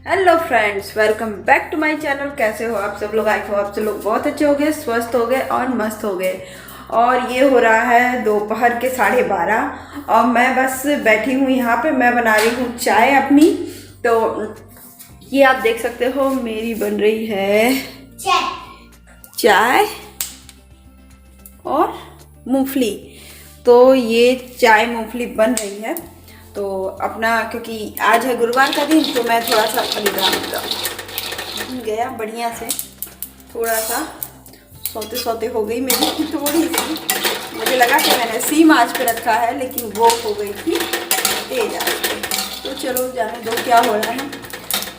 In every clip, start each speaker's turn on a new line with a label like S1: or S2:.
S1: Hello friends, welcome back to my channel. कैसे हो आप सब लोग? आई हो आप सब लोग बहुत अच्छे हो गए, स्वस्थ हो गए और मस्त हो गए। और ये हो रहा है दोपहर के 12:30 और मैं बस बैठी हूँ यहाँ पे। मैं बना रही हूँ चाय अपनी। तो ये आप देख सकते हो मेरी बन रही है चाय और मूंगफली। तो ये चाय मूंगफली बन रही है। तो अपना क्योंकि आज है गुरुवार का दिन, तो मैं थोड़ा सा गया बढ़िया से, थोड़ा सा सौते हो गई मेरी थोड़ी सी। मुझे लगा कि मैंने सीम आंच पे रखा है, लेकिन वो हो गई थी तेज आंच पे। तो चलो जाने दो क्या हो रहा है।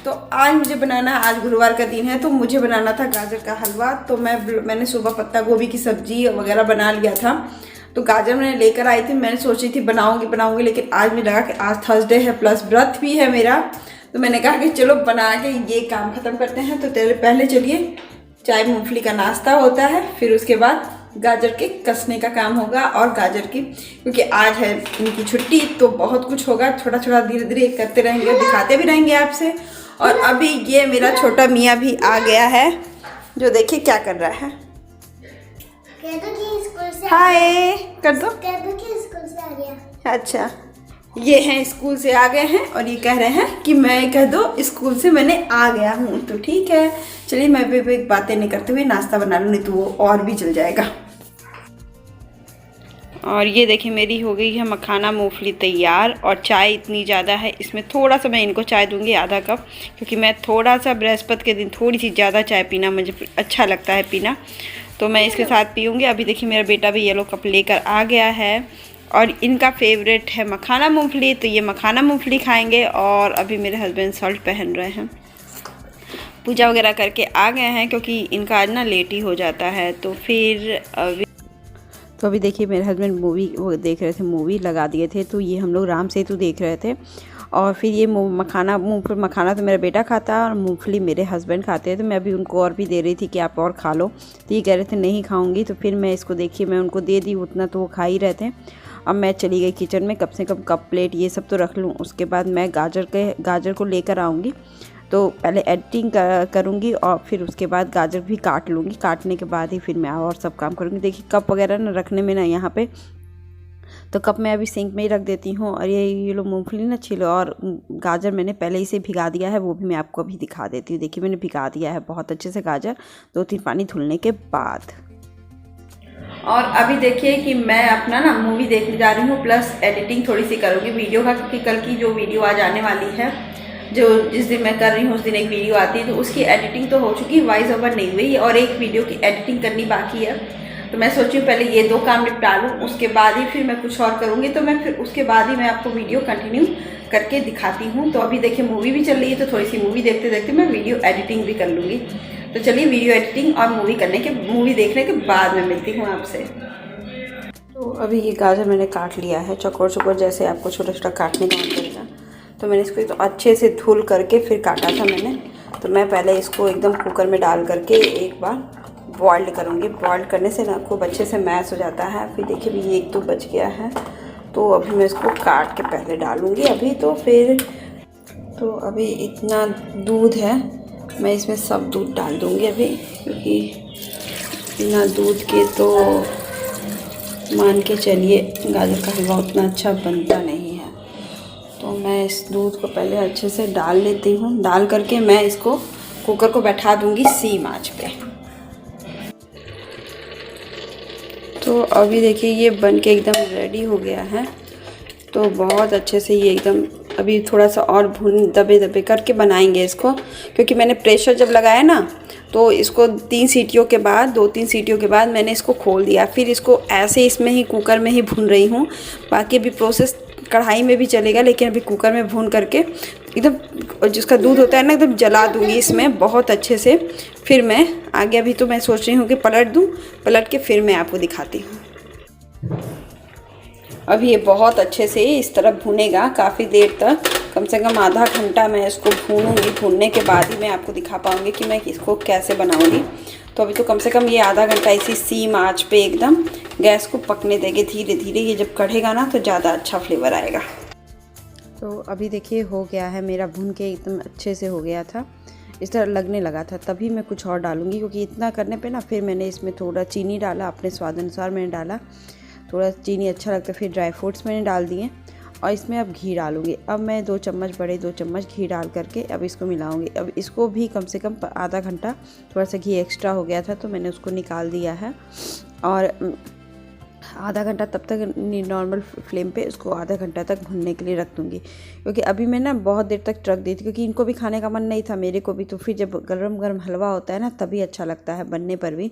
S1: तो आज मुझे बनाना, आज गुरुवार का दिन है तो मुझे बनाना था गाजर का हलवा। तो मैंने सुबह पत्ता गोभी की सब्जी वगैरह बना लिया था। तो गाजर मैंने लेकर आई थी, मैंने सोची थी बनाऊंगी, लेकिन आज मुझे लगा कि आज थर्सडे है प्लस व्रत भी है मेरा। तो मैंने कहा कि चलो बना के ये काम ख़त्म करते हैं। तो पहले चलिए, चाय मूंगफली का नाश्ता होता है, फिर उसके बाद गाजर के कसने का काम होगा। और गाजर की, क्योंकि आज है इनकी छुट्टी, तो बहुत कुछ होगा। थोड़ा थोड़ा धीरे धीरे करते रहेंगे, दिखाते भी रहेंगे आपसे। और अभी ये मेरा छोटा मियाँ भी आ गया है, जो देखिए क्या कर रहा है। हाय कर दो।
S2: स्कूल से आ गया।
S1: अच्छा, ये हैं स्कूल से आ गए हैं और ये कह रहे हैं कि मैं कह दो स्कूल से मैंने आ गया हूँ। तो ठीक है, चलिए मैं भी बातें नहीं करते हुए नाश्ता बना लूँ, नहीं तो वो और भी जल जाएगा। और ये देखिए मेरी हो गई है मखाना मूंगफली तैयार। और चाय इतनी ज़्यादा है, इसमें थोड़ा सा मैं इनको चाय दूंगी, आधा कप, क्योंकि मैं थोड़ा सा बृहस्पति के दिन थोड़ी सी ज़्यादा चाय पीना मुझे अच्छा लगता है पीना, तो मैं इसके साथ पीऊँगी। अभी देखिए मेरा बेटा भी येलो कप लेकर आ गया है और इनका फेवरेट है मखाना मूंगफली, तो ये मखाना मूंगफली खाएँगे। और अभी मेरे हस्बैंड शर्ट पहन रहे हैं, पूजा वगैरह करके आ गए हैं, क्योंकि इनका आज ना लेट ही हो जाता है। तो फिर अभी देखिए मेरे हस्बैंड मूवी वो देख रहे थे, मूवी लगा दिए थे। तो ये हम लोग राम सेतु देख रहे थे। और फिर ये मखाना तो मेरा बेटा खाता है और मूंगफली मेरे हस्बैंड खाते हैं। तो मैं अभी उनको और भी दे रही थी कि आप और खा लो, तो ये कह रहे थे नहीं खाऊंगी। तो फिर मैं इसको देखिए मैं उनको दे दी, उतना तो वो खा ही रहे थे। अब मैं चली गई किचन में, कम से कम कप प्लेट ये सब तो रख लूँ, उसके बाद मैं गाजर को लेकर आऊँगी। तो पहले एडिटिंग करूँगी और फिर उसके बाद गाजर भी काट लूँगी। काटने के बाद ही फिर मैं और सब काम करूँगी। देखिए कप वगैरह ना रखने में ना यहाँ पे, तो कप मैं अभी सिंक में ही रख देती हूँ। और ये लो मूंगफली ना छिलो, और गाजर मैंने पहले ही से भिगा दिया है, वो भी मैं आपको अभी दिखा देती हूँ। देखिए मैंने भिगा दिया है बहुत अच्छे से गाजर, 2-3 पानी धुलने के बाद। और अभी देखिए कि मैं अपना ना मूवी देखने जा रही हूँ, प्लस एडिटिंग थोड़ी सी करूँगी वीडियो का, क्योंकि कल की जो वीडियो आज आने वाली है, जो जिस दिन मैं कर रही हूँ उस दिन एक वीडियो आती है, तो उसकी एडिटिंग तो हो चुकी, वॉइस ओवर नहीं हुई, और एक वीडियो की एडिटिंग करनी बाकी है। तो मैं सोची हूँ पहले ये 2 काम निपटा लूँ, उसके बाद ही फिर मैं कुछ और करूँगी। तो मैं फिर उसके बाद ही मैं आपको वीडियो कंटिन्यू करके दिखाती हूँ। तो अभी देखिए मूवी भी चल रही है, तो थोड़ी सी मूवी देखते देखते मैं वीडियो एडिटिंग भी कर लूँगी। तो चलिए वीडियो एडिटिंग और मूवी देखने के बाद मैं मिलती हूँ आपसे। तो अभी ये गाजर मैंने काट लिया है, चौकोर जैसे आपको छोटा छोटा काटने का मन करेगा। तो मैंने इसको तो अच्छे से धुल करके फिर काटा था मैंने। तो मैं पहले इसको एकदम कुकर में डाल करके एक बार बॉइल्ड करूँगी। बॉइल्ड करने से ना खूब अच्छे से मैश हो जाता है। फिर देखिए भी ये 1-2 बच गया है, तो अभी मैं इसको काट के पहले डालूँगी अभी। तो अभी इतना दूध है, मैं इसमें सब दूध डाल दूँगी अभी, क्योंकि बिना दूध के तो मान के चलिए गाजर का हलवा उतना अच्छा बनता नहीं है। तो मैं इस दूध को पहले अच्छे से डाल लेती हूँ। डाल करके मैं इसको कुकर को बैठा दूँगी सीम आंच पे। तो अभी देखिए ये बन के एकदम रेडी हो गया है। तो बहुत अच्छे से ये एकदम, अभी थोड़ा सा और दबे करके बनाएंगे इसको, क्योंकि मैंने प्रेशर जब लगाया ना, तो इसको 2-3 सीटियों के बाद मैंने इसको खोल दिया। फिर इसको ऐसे इसमें ही कुकर में ही भून रही हूँ। बाकी अभी प्रोसेस कढ़ाई में भी चलेगा, लेकिन अभी कुकर में भून करके एकदम जिसका दूध होता है ना एकदम जला दूँगी इसमें बहुत अच्छे से। फिर मैं आगे, अभी तो मैं सोच रही हूँ कि पलट के फिर मैं आपको दिखाती हूँ। अभी ये बहुत अच्छे से इस तरह भुनेगा काफ़ी देर तक, कम से कम आधा घंटा मैं इसको भूनूंगी। भूनने के बाद ही मैं आपको दिखा पाऊँगी कि मैं इसको कैसे बनाऊँगी। तो अभी तो कम से कम ये आधा घंटा इसी सीम आंच पे एकदम गैस को पकने देंगे धीरे धीरे। ये जब कढ़ेगा ना तो ज़्यादा अच्छा फ्लेवर आएगा। तो अभी देखिए हो गया है मेरा, भून के एकदम अच्छे से हो गया था, इस तरह लगने लगा था। तभी मैं कुछ और डालूँगी, क्योंकि इतना करने पे ना फिर मैंने इसमें थोड़ा चीनी डाला, अपने स्वाद अनुसार मैंने डाला, थोड़ा चीनी अच्छा लगता है। फिर ड्राई फ्रूट्स मैंने डाल दिए और इसमें अब घी डालूँगी। अब मैं 2 चम्मच, बड़े 2 चम्मच घी डाल करके अब इसको मिलाऊँगी। अब इसको भी कम से कम आधा घंटा, थोड़ा सा घी एक्स्ट्रा हो गया था तो मैंने उसको निकाल दिया है, और आधा घंटा तब तक नॉर्मल फ्लेम पे उसको आधा घंटा तक भुनने के लिए रख दूँगी। क्योंकि अभी मैं ना बहुत देर तक रख दी थी, क्योंकि इनको भी खाने का मन नहीं था, मेरे को भी। तो फिर जब गरम गरम हलवा होता है ना तभी अच्छा लगता है बनने पर भी।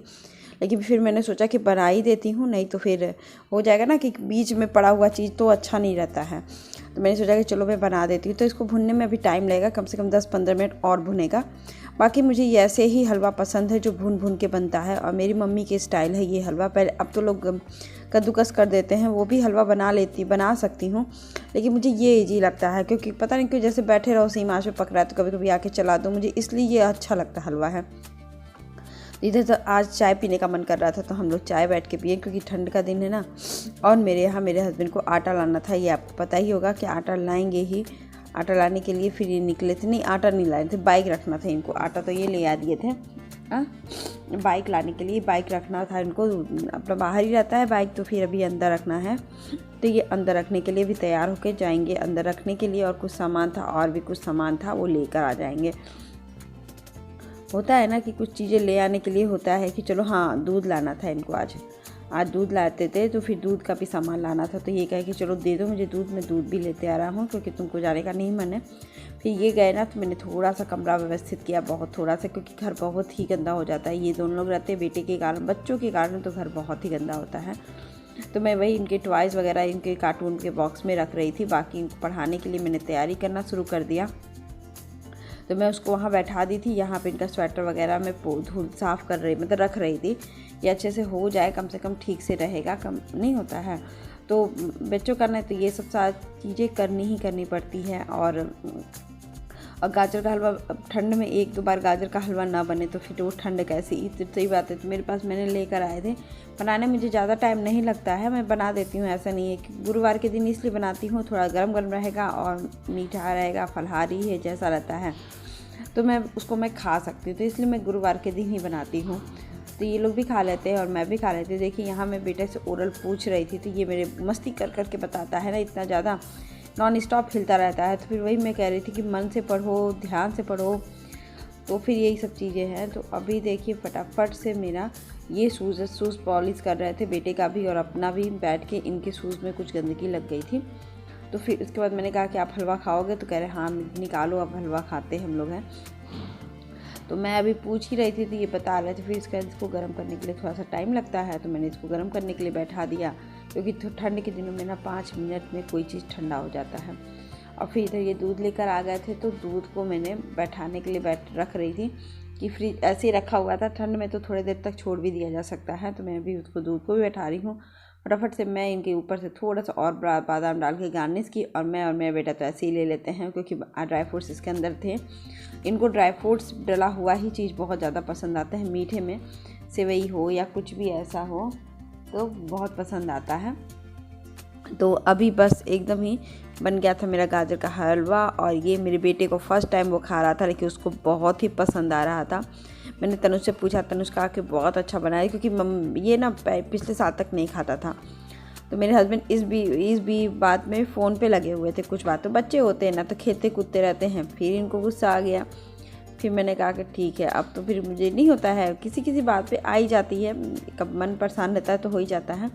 S1: लेकिन फिर मैंने सोचा कि बना ही देती हूँ, नहीं तो फिर हो जाएगा ना कि बीच में पड़ा हुआ चीज़ तो अच्छा नहीं रहता है। तो मैंने सोचा कि चलो मैं बना देती हूँ। तो इसको भुनने में अभी टाइम लगेगा, कम से कम 10-15 मिनट और भुनेगा। बाकी मुझे ये ऐसे ही हलवा पसंद है जो भून भून के बनता है, और मेरी मम्मी के स्टाइल है ये हलवा। पहले अब तो लोग कद्दूकस कर देते हैं, वो भी हलवा बना सकती हूँ, लेकिन मुझे ये ईजी लगता है। क्योंकि पता नहीं क्यों, जैसे बैठे रहो सेम आँच पे पक रहा है तो कभी कभी आके चला दो, मुझे इसलिए ये अच्छा लगता हलवा है। इधर तो आज चाय पीने का मन कर रहा था तो हम लोग चाय बैठ के पिए, क्योंकि ठंड का दिन है ना। और मेरे यहाँ मेरे हस्बैंड को आटा लाना था, ये आपको पता ही होगा कि आटा लाएंगे ही। आटा लाने के लिए फिर ये निकले थे, नहीं आटा नहीं लाए थे, बाइक रखना था इनको। आटा तो ये ले आ दिए थे, बाइक लाने के लिए बाइक रखना था इनको। अपना बाहर ही रहता है बाइक, तो फिर अभी अंदर रखना है। तो ये अंदर रखने के लिए भी तैयार होकर जाएंगे अंदर रखने के लिए। और कुछ सामान था, और भी कुछ सामान था, वो लेकर आ जाएंगे। होता है ना कि कुछ चीज़ें ले आने के लिए होता है कि चलो, हाँ दूध लाना था इनको, आज दूध लाते थे तो फिर दूध का भी सामान लाना था। तो ये कहे कि चलो दे दो मुझे दूध, मैं दूध भी लेते आ रहा हूँ, क्योंकि तुमको जाने का नहीं मन है। फिर ये गए ना तो मैंने थोड़ा सा कमरा व्यवस्थित किया, बहुत थोड़ा सा, क्योंकि घर बहुत ही गंदा हो जाता है। ये दोनों लोग रहते हैं, बेटे के कारण, बच्चों के कारण तो घर बहुत ही गंदा होता है। तो मैं वही इनके टॉयज़ वगैरह इनके कार्टून के बॉक्स में रख रही थी। बाकी इनको पढ़ाने के लिए मैंने तैयारी करना शुरू कर दिया। तो मैं उसको वहाँ बैठा दी थी, यहाँ पे इनका स्वेटर वगैरह मैं धूल साफ़ कर रही, मतलब रख रही थी। ये अच्छे से हो जाए, कम से कम ठीक से रहेगा, कम नहीं होता है। तो बच्चों करना है तो ये सब सारी चीज़ें करनी पड़ती है। और गाजर का हलवा ठंड में 1-2 बार गाजर का हलवा ना बने तो फिर वो ठंड कैसी, सही बात है। तो मेरे पास मैंने लेकर आए थे, बनाने मुझे ज़्यादा टाइम नहीं लगता है, मैं बना देती हूँ। ऐसा नहीं है कि गुरुवार के दिन इसलिए बनाती हूँ, थोड़ा गरम गरम रहेगा और मीठा रहेगा, फलहारी है जैसा रहता है, तो मैं खा सकती हूँ। तो इसलिए मैं गुरुवार के दिन ही बनाती हूँ। तो ये लोग भी खा लेते हैं और मैं भी खा लेती हूँ। देखिए यहाँ मैं बेटे से ओरल पूछ रही थी, तो ये मेरे मस्ती कर करके बताता है ना, इतना ज़्यादा नॉन स्टॉप हिलता रहता है। तो फिर वही मैं कह रही थी कि मन से पढ़ो, ध्यान से पढ़ो, तो फिर यही सब चीज़ें हैं। तो अभी देखिए फटाफट से मेरा ये शूज़ पॉलिश कर रहे थे, बेटे का भी और अपना भी, बैठ के इनके शूज़ में कुछ गंदगी लग गई थी। तो फिर उसके बाद मैंने कहा कि आप हलवा खाओगे, तो कह रहे हाँ निकालो, अब हलवा खाते हम लोग हैं। तो मैं अभी पूछ ही रही थी तो ये बता रहे थे। फिर इसको गर्म करने के लिए थोड़ा सा टाइम लगता है, तो मैंने इसको गर्म करने के लिए बैठा दिया, क्योंकि ठंड के दिनों में ना 5 मिनट में कोई चीज़ ठंडा हो जाता है। और फिर इधर ये दूध लेकर आ गए थे, तो दूध को मैंने बैठाने के लिए रख रही थी कि फ्रिज ऐसे ही रखा हुआ था। ठंड में तो थोड़ी देर तक छोड़ भी दिया जा सकता है। तो मैं अभी उसको दूध को भी बैठा रही हूँ। फटाफट से मैं इनके ऊपर से थोड़ा सा और बादाम डाल के गार्निश की, और मैं और मेरा बेटा तो ऐसे ही ले लेते हैं, क्योंकि ड्राई फ्रूट्स इसके अंदर थे। इनको ड्राई फ्रूट्स डला हुआ ही चीज़ बहुत ज़्यादा पसंद आता है, मीठे में सेवई हो या कुछ भी ऐसा हो तो बहुत पसंद आता है। तो अभी बस एकदम ही बन गया था मेरा गाजर का हलवा, और ये मेरे बेटे को फर्स्ट टाइम वो खा रहा था, लेकिन उसको बहुत ही पसंद आ रहा था। मैंने तनुष से पूछा, तनुष कहा कि बहुत अच्छा बना है, क्योंकि ये ना पिछले साल तक नहीं खाता था। तो मेरे हस्बैंड इस भी बात में फ़ोन पे लगे हुए थे। कुछ बात तो बच्चे होते हैं ना, तो खेलते कूदते रहते हैं। फिर इनको गुस्सा आ गया। फिर मैंने कहा कि ठीक है, अब तो फिर मुझे नहीं होता है, किसी बात पे आ ही जाती है, कब मन परेशान रहता है तो हो ही जाता है।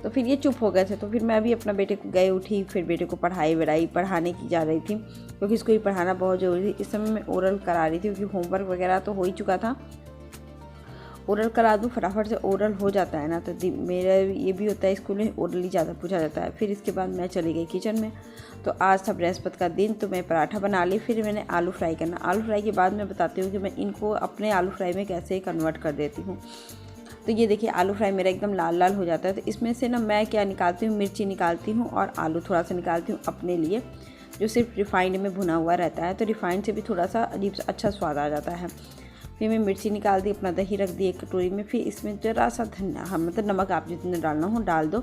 S1: तो फिर ये चुप हो गए थे। तो फिर मैं भी अपना बेटे को गए उठी, फिर बेटे को पढ़ाने की जा रही थी, क्योंकि इसको भी पढ़ाना बहुत ज़रूरी थी। इस समय मैं ओरल करा रही थी, क्योंकि होमवर्क वगैरह तो हो ही चुका था। ओरल करा दूँ, फटाफट से ओरल हो जाता है ना। तो मेरा ये भी होता है, स्कूल में ओरल ही ज़्यादा पूछा जाता है। फिर इसके बाद मैं चली गई किचन में। तो आज था बृहस्पति का दिन, तो मैं पराठा बना ली। फिर मैंने आलू फ्राई करना। आलू फ्राई के बाद मैं बताती हूँ कि मैं इनको अपने आलू फ्राई में कैसे कन्वर्ट कर देती हूँ। तो ये देखिए आलू फ्राई मेरा एकदम लाल लाल हो जाता है। तो इसमें से ना मैं क्या निकालती हूँ, मिर्ची निकालती हूँ और आलू थोड़ा सा निकालती हूँ अपने लिए, जो सिर्फ रिफाइंड में भुना हुआ रहता है। तो रिफाइंड से भी थोड़ा सा अजीब सा अच्छा स्वाद आ जाता है। फिर मैं मिर्ची निकाल दी, अपना दही रख दी एक कटोरी में। फिर इसमें ज़रा सा धनिया, हाँ मतलब नमक आप जितने डालना हो डाल दो।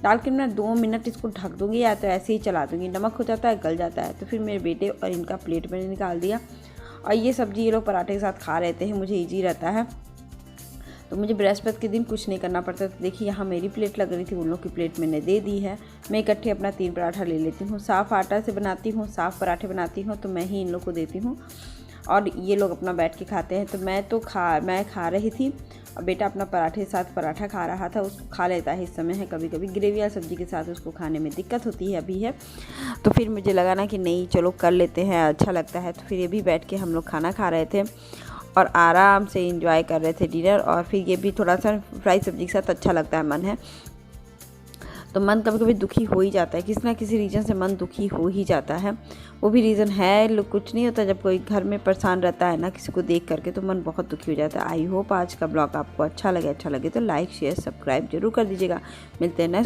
S1: डाल के मैं 2 मिनट इसको ढक दूँगी या तो ऐसे ही चला दूँगी। नमक हो जाता है, गल जाता है। तो फिर मेरे बेटे और इनका प्लेट मैंने निकाल दिया और ये सब्ज़ी ये लोग पराठे के साथ खा रहते हैं, मुझे ईजी रहता है। तो मुझे बृहस्पति के दिन कुछ नहीं करना पड़ता। तो देखिए यहाँ मेरी प्लेट लग रही थी, उन लोग की प्लेट मैंने दे दी है। मैं इकट्ठे अपना 3 पराठा ले लेती हूँ। साफ़ आटा से बनाती हूँ, साफ़ पराठे बनाती हूँ, तो मैं ही इन लोग को देती हूँ और ये लोग अपना बैठ के खाते हैं। तो मैं खा रही थी और बेटा अपना पराठे के साथ पराठा खा रहा था। उसको खा लेता है इस समय है, कभी कभी ग्रेवी या सब्ज़ी के साथ उसको खाने में दिक्कत होती है अभी है। तो फिर मुझे लगा ना कि नहीं चलो कर लेते हैं, अच्छा लगता है। तो फिर ये भी बैठ के हम लोग खाना खा रहे थे और आराम से एंजॉय कर रहे थे डिनर। और फिर ये भी थोड़ा सा फ्राई सब्ज़ी के साथ अच्छा लगता है, मन है तो मन कभी कभी दुखी हो ही जाता है, किसी ना किसी रीज़न से मन दुखी हो ही जाता है। वो भी रीज़न है, कुछ नहीं होता, जब कोई घर में परेशान रहता है ना किसी को देख करके तो मन बहुत दुखी हो जाता है। आई होप आज का ब्लॉग आपको अच्छा लगे तो लाइक शेयर सब्सक्राइब जरूर कर दीजिएगा। मिलते हैं नेक्स्ट